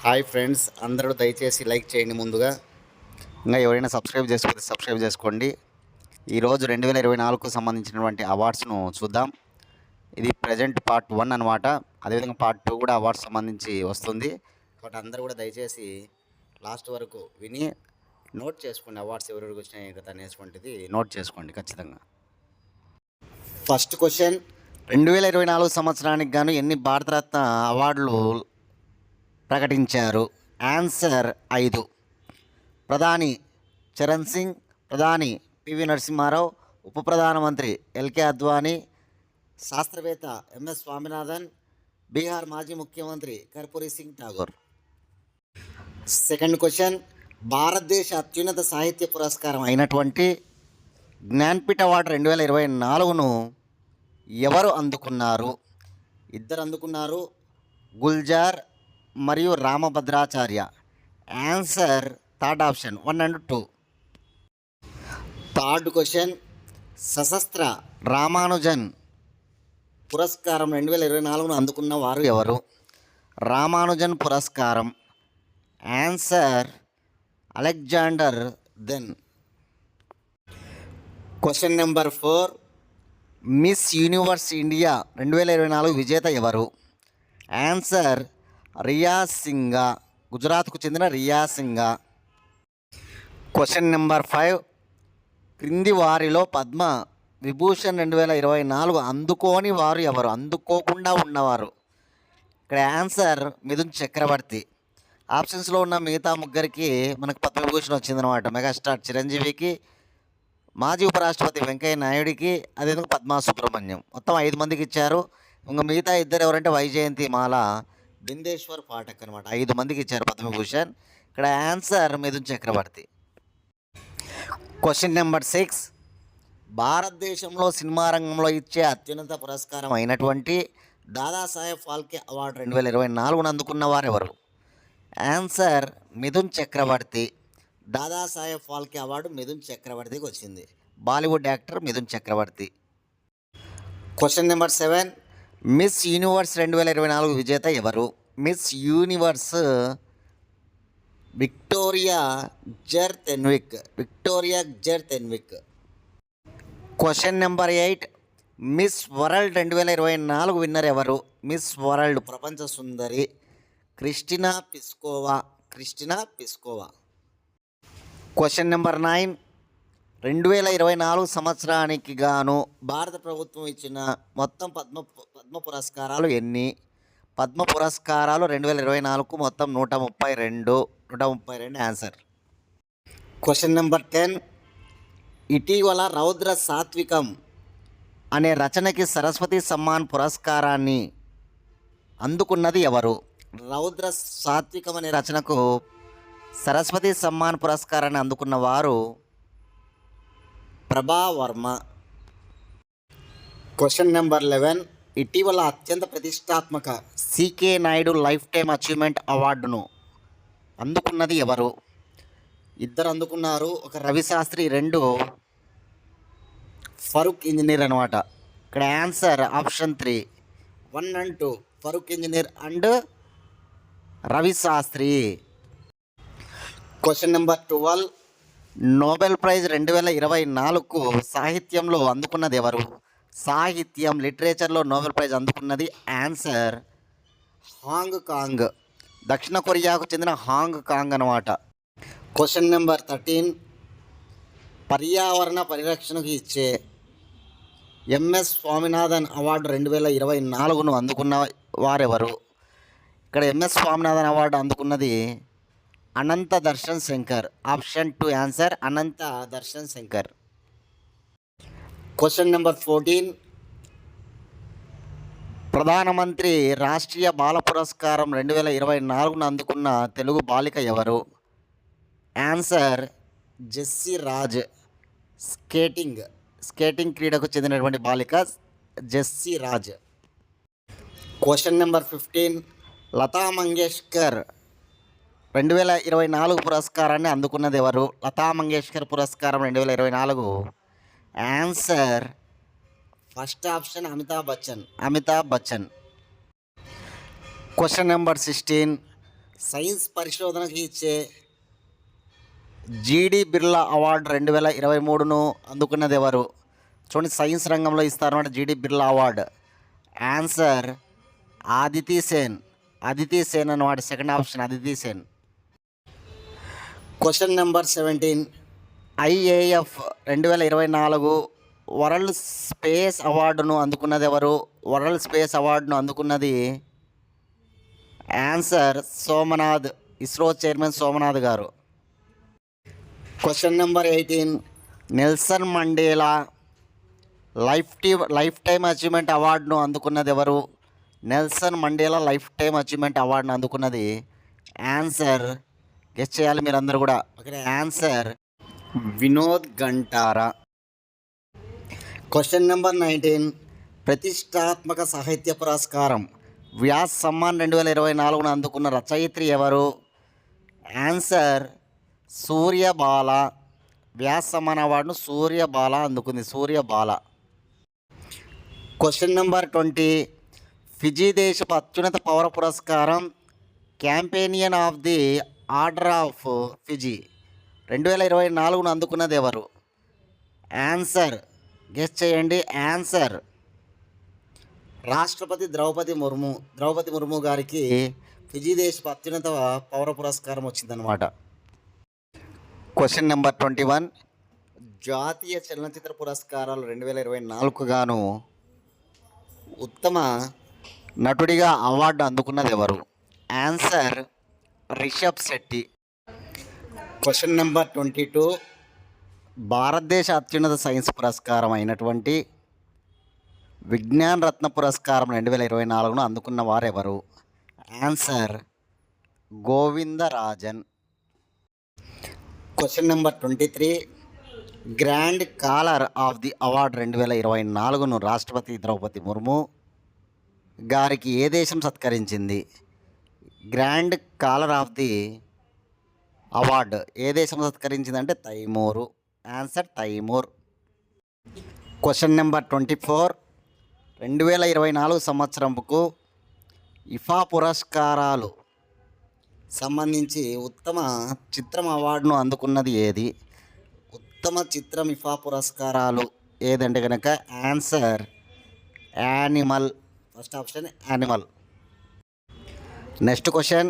Hi friends, అందరూ దయచేసి like చేయండి. ముందుగా ఇంకా ఎవరైనా సబ్స్క్రైబ్ చేసుకోతే సబ్స్క్రైబ్ చేసుకోండి. ఈరోజు 2024కు సంబంధించినటువంటి అవార్డ్స్ను చూద్దాం. ఇది ప్రజెంట్ పార్ట్ 1 అనమాట. అదేవిధంగా పార్ట్ 2 కూడా అవార్డ్స్ సంబంధించి వస్తుంది. కాబట్టి అందరూ కూడా దయచేసి లాస్ట్ వరకు విని నోట్ చేసుకోండి. అవార్డ్స్ ఎవరెవరికి వచ్చినాయి కదా అనేటువంటిది నోట్ చేసుకోండి ఖచ్చితంగా. ఫస్ట్ క్వశ్చన్, 2024 సంవత్సరానికి గాను ఎన్ని భారతరత్న అవార్డులు ప్రకటించారు? ఆన్సర్ 5. ప్రధాని చరణ్ సింగ్, ప్రధాని పివి నరసింహారావు, ఉప ప్రధానమంత్రి ఎల్కే అద్వానీ, శాస్త్రవేత్త ఎంఎస్ స్వామినాథన్, బీహార్ మాజీ ముఖ్యమంత్రి కర్పూరి సింగ్ ఠాగూర్. సెకండ్ క్వశ్చన్, భారతదేశ అత్యున్నత సాహిత్య పురస్కారం అయినటువంటి జ్ఞాన్పీఠ్ అవార్డు 2024ను ఎవరు అందుకున్నారు? ఇద్దరు అందుకున్నారు, గుల్జార్ మరియు Rambhadracharya. Answer third option 1 and 2. Third question, సశస్త్ర రామానుజన్ పురస్కారం 2024ను అందుకున్న వారు ఎవరు? రామానుజన్ పురస్కారం. Answer Alexander Dunn. Question number 4, Miss Universe India 2024 విజేత ఎవరు? ఆన్సర్ రియా సింగా, గుజరాత్కు చెందిన రియా సింగా. క్వశ్చన్ నెంబర్ 5, క్రింది వారిలో పద్మ విభూషణ్ 2024 అందుకోని వారు ఎవరు? అందుకోకుండా ఉన్నవారు. ఇక్కడ ఆన్సర్ మిథున్ చక్రవర్తి. ఆప్షన్స్లో ఉన్న మిగతా ముగ్గురికి మనకు పద్మవిభూషణ్ వచ్చిందనమాట. మెగాస్టార్ చిరంజీవికి, మాజీ ఉపరాష్ట్రపతి వెంకయ్య నాయుడికి, అదేవిధంగా పద్మా సుబ్రహ్మణ్యం. మొత్తం 5 మందికి ఇచ్చారు. ఇంకా మిగతా ఇద్దరు ఎవరంటే వైజయంతి మాల, బిందేశ్వర్ పాఠక్ అనమాట. 5 మందికి ఇచ్చారు పద్మభూషణ్. ఇక్కడ answer Mithun Chakraborty. Question number 6, భారతదేశంలో సినిమా రంగంలో ఇచ్చే అత్యున్నత పురస్కారం అయినటువంటి దాదాసాహెబ్ ఫాల్కే అవార్డు 2024ను అందుకున్న వారు ఎవరు? ఆన్సర్ మిథున్ చక్రవర్తి. దాదాసాహెబ్ ఫాల్కే అవార్డు మిథున్ చక్రవర్తికి వచ్చింది. Bollywood actor Mithun Chakraborty. Question number 7, Miss Universe 2024 విజేత ఎవరు? Miss Universe Victoria Kjaer Theilvig. Victoria Kjaer Theilvig. Question number 8, Miss World 2024 winner ఎవరు? మిస్ వరల్డ్ ప్రపంచ సుందరి Krystyna Pyszkova. Krystyna Pyszkova. Question number 9, 2024 సంవత్సరానికి గాను భారత ప్రభుత్వం ఇచ్చిన మొత్తం పద్మ పురస్కారాలు ఎన్ని? పద్మ పురస్కారాలు 2024కు మొత్తం 132. ఆన్సర్. క్వశ్చన్ నెంబర్ 10, ఇటీవల రౌద్ర సాత్వికం అనే రచనకి సరస్వతి సమ్మాన్ పురస్కారాన్ని అందుకున్నది ఎవరు? రౌద్ర సాత్వికం అనే రచనకు సరస్వతి సమ్మాన్ పురస్కారాన్ని అందుకున్న వారు ప్రభా వర్మ. క్వశ్చన్ నెంబర్ 11, ఇటీవల అత్యంత ప్రతిష్టాత్మక CK Naidu life time achievement అవార్డును అందుకున్నది ఎవరు? ఇద్దరు అందుకున్నారు, ఒక రవిశాస్త్రి, 2 ఫరూక్ ఇంజనీర్ అనమాట. ఇక్కడ answer option 3, 1 and 2, Farokh Engineer and Ravi Shastri. Question number 12, Nobel Prize 2024కు సాహిత్యంలో అందుకున్నది ఎవరు? సాహిత్యం లిటరేచర్లో నోబెల్ ప్రైజ్ అందుకున్నది ఆన్సర్ హాంగ్ కాంగ్. దక్షిణ కొరియాకు చెందిన హాంగ్ కాంగ్ అనమాట. క్వశ్చన్ నెంబర్ 13, పర్యావరణ పరిరక్షణకు ఇచ్చే ఎంఎస్ స్వామినాథన్ అవార్డు 2024ను అందుకున్న వారెవరు? ఇక్కడ ఎంఎస్ స్వామినాథన్ అవార్డు అందుకున్నది అనంత దర్శన్ శంకర్. ఆప్షన్ 2 ఆన్సర్ అనంత దర్శన్ శంకర్. క్వశ్చన్ నెంబర్ 14, ప్రధానమంత్రి రాష్ట్రీయ బాల పురస్కారం 2024ను అందుకున్న తెలుగు బాలిక ఎవరు? ఆన్సర్ జెస్సీ రాజ్. స్కేటింగ్ క్రీడకు చెందినటువంటి బాలిక జెస్సీ రాజ్. క్వశ్చన్ నెంబర్ 15, లతా మంగేష్కర్ 2024 పురస్కారాన్ని అందుకున్నది ఎవరు? లతా మంగేష్కర్ పురస్కారం 2024 answer first option Amitabh Bachchan. Question number 16, science పరిశోధనకి ఇచ్చే జీడి బిర్లా అవార్డు 2023ను అందుకున్నది ఎవరు? చూడండి, సైన్స్ రంగంలో ఇస్తారన్నమాట G D Birla award. Answer Aditi Sen. Aditi Sen అన్నమాట. Second option Aditi Sen. Question number 17. IAF 2024 world space అవార్డును అందుకున్నది ఎవరు? వరల్డ్ స్పేస్ అవార్డును అందుకున్నది ఆన్సర్ సోమనాథ్. ఇస్రో చైర్మన్ సోమనాథ్ గారు. Question number 18. Nelson Mandela lifetime achievement అవార్డును అందుకున్నది ఎవరు? Nelson Mandela lifetime achievement అవార్డును అందుకున్నది ఆన్సర్, గెస్ చేయాలి మీరందరూ కూడా. Okay, answer Vinod Ganatra. Question number 19. ప్రతిష్టాత్మక సాహిత్య పురస్కారం వ్యాస్ సమ్మాన్ 2024ను అందుకున్న రచయిత్రి ఎవరు? ఆన్సర్ సూర్యబాల. వ్యాస్ సమ్మాన్ అవార్డును సూర్యబాల అందుకుంది. సూర్యబాల. Question number 20. ఫిజీ దేశపు అత్యున్నత పౌర పురస్కారం companion of the order of Fiji 2024ను అందుకున్నది ఎవరు? ఆన్సర్ గెస్ చేయండి. ఆన్సర్ రాష్ట్రపతి ద్రౌపది ముర్ము గారికి ఫిజీ దేశపు అత్యున్నత పౌర పురస్కారం వచ్చిందనమాట. Question number 21. జాతీయ చలనచిత్ర పురస్కారాలు 2024 గాను ఉత్తమ నటుడిగా అవార్డు అందుకున్నది ఎవరు? Answer Rishab Shetty. Question number 22. భారతదేశ అత్యున్నత సైన్స్ పురస్కారం అయినటువంటి విజ్ఞాన్ రత్న పురస్కారం 2024ను అందుకున్న వారెవరు? Answer Govindarajan. Question number 23. Grand collar of the award 2024ను రాష్ట్రపతి ద్రౌపది ముర్ము గారికి ఏ దేశం సత్కరించింది? Grand collar of the award ఏ దేశం సత్కరించిందంటే Timor. Answer Timor. Question number 24. 2024 సంవత్సరంకు ఇఫా పురస్కారాలు సంబంధించి ఉత్తమ చిత్రం అవార్డును అందుకున్నది ఏది? ఉత్తమ చిత్రం ఇఫా పురస్కారాలు ఏదంటే కనుక answer animal. First option animal. Next question.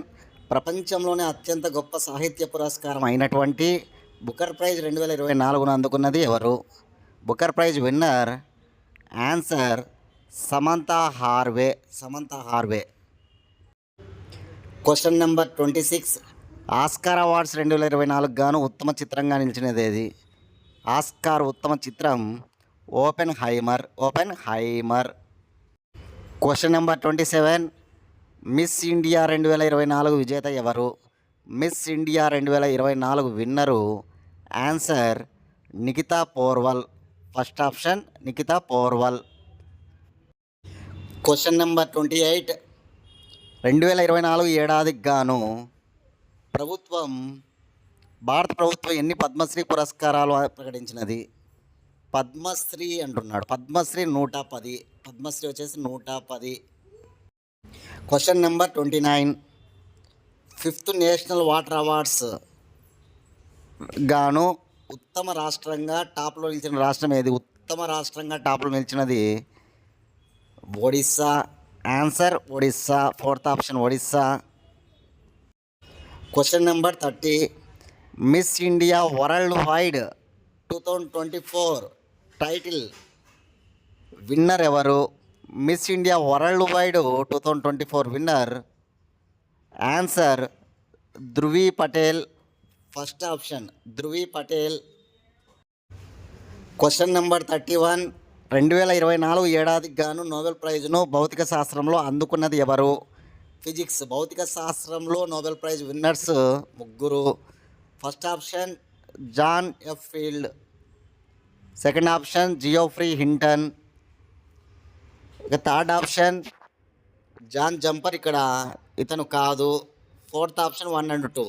ప్రపంచంలోనే అత్యంత గొప్ప సాహిత్య పురస్కారం అయినటువంటి బుకర్ ప్రైజ్ 2024ను అందుకున్నది ఎవరు? Booker Prize winner answer Samantha Harvey. Question number 26. Oscar awards 2024 గాను ఉత్తమ చిత్రంగా నిలిచినది ఏది? ఆస్కార్ ఉత్తమ చిత్రం Oppenheimer. Question number 27. Miss India 2024 విజేత ఎవరు? Miss India 2024 winner answer Nikita Porwal. First option Nikita Porwal. Question number 28. 2024 ఏడాదికి గాను భారత ప్రభుత్వం ఎన్ని పద్మశ్రీ పురస్కారాలు ప్రకటించినది? పద్మశ్రీ అంటున్నాడు. పద్మశ్రీ 110. పద్మశ్రీ వచ్చేసి 110. Question number 29. 5th national water awards గాను ఉత్తమ రాష్ట్రంగా టాప్లో నిలిచిన రాష్ట్రం ఏది? ఉత్తమ రాష్ట్రంగా టాప్లో నిలిచినది Odisha. Answer Odisha. Fourth option Odisha. Question number 30. Miss India worldwide 2024 title winner ఎవరు? Miss India worldwide 2024 winner answer Dhruvi Patel. First option Dhruvi Patel. Question number 31. 2024 ఏడాదికి గాను నోబెల్ ప్రైజ్ను భౌతిక శాస్త్రంలో అందుకున్నది ఎవరు? ఫిజిక్స్. భౌతిక శాస్త్రంలో Nobel prize winners 3. First option John Hopfield. Second option Geoffrey Hinton. ఇక third option John Jumper. ఇక్కడ ఇతను కాదు. Fourth option 1 and 2.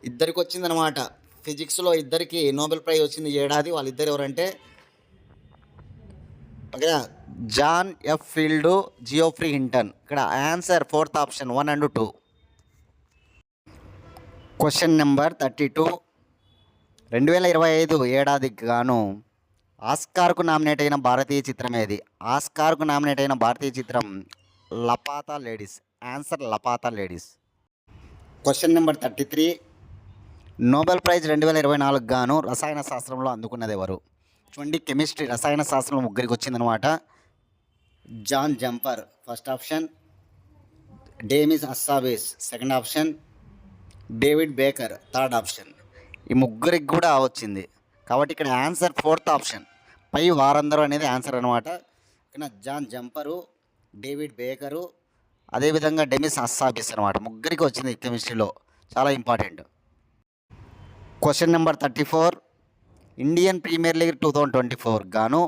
ఇద్దరికి వచ్చిందనమాట. ఫిజిక్స్లో ఇద్దరికి నోబెల్ ప్రైజ్ వచ్చింది ఏడాది. వాళ్ళిద్దరు ఎవరంటే okay John Hopfield, Geoffrey Hinton. ఇక్కడ answer fourth option 1 and 2. Question number 32. 2025 ఏడాదికి గాను ఆస్కార్కు నామినేట్ అయిన భారతీయ చిత్రం ఏది? ఆస్కార్కు నామినేట్ అయిన భారతీయ చిత్రం Laapataa Ladies. Answer Laapataa Ladies. Question number 33. Nobel Prize 2024 గాను రసాయన శాస్త్రంలో అందుకున్నది ఎవరు? చూడండి, కెమిస్ట్రీ రసాయన శాస్త్రంలో ముగ్గురికి వచ్చిందనమాట. John Jumper first option, Demis Hassabis second option, David Baker third option. ఈ ముగ్గురికి కూడా వచ్చింది కాబట్టి ఇక్కడ ఆన్సర్ ఫోర్త్ ఆప్షన్. పై వారందరూ అనేది ఆన్సర్ అనమాట. ఇక్కడ జాన్ జంపరు, డేవిడ్ బేకరు, అదేవిధంగా డెమిస్ అస్సాబిస్ అనమాట. ముగ్గురికి వచ్చింది కెమిస్ట్రీలో, చాలా important. Question number 34. Indian Premier League 2024 గాను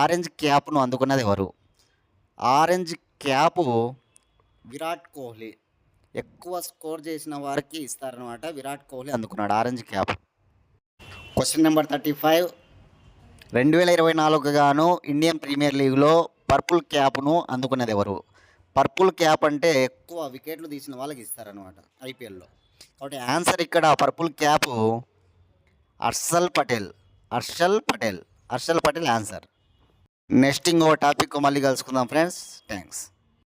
ఆరెంజ్ క్యాప్ను అందుకున్నది ఎవరు? Orange cap Virat Kohli. ఎక్కువ స్కోర్ చేసిన వారికి ఇస్తారనమాట. విరాట్ కోహ్లీ అందుకున్నాడు ఆరెంజ్ క్యాప్. Question number 35. 2024 గాను ఇండియన్ ప్రీమియర్ లీగ్లో పర్పుల్ క్యాప్ను అందుకున్నది ఎవరు? పర్పుల్ క్యాప్ అంటే ఎక్కువ వికెట్లు తీసిన వాళ్ళకి ఇస్తారనమాట ఐపీఎల్లో. కాబట్టి ఆన్సర్ ఇక్కడ purple cap Harshal Patel answer. Next ఇంకో టాపిక్ మళ్ళీ కలుసుకుందాం ఫ్రెండ్స్. థ్యాంక్స్.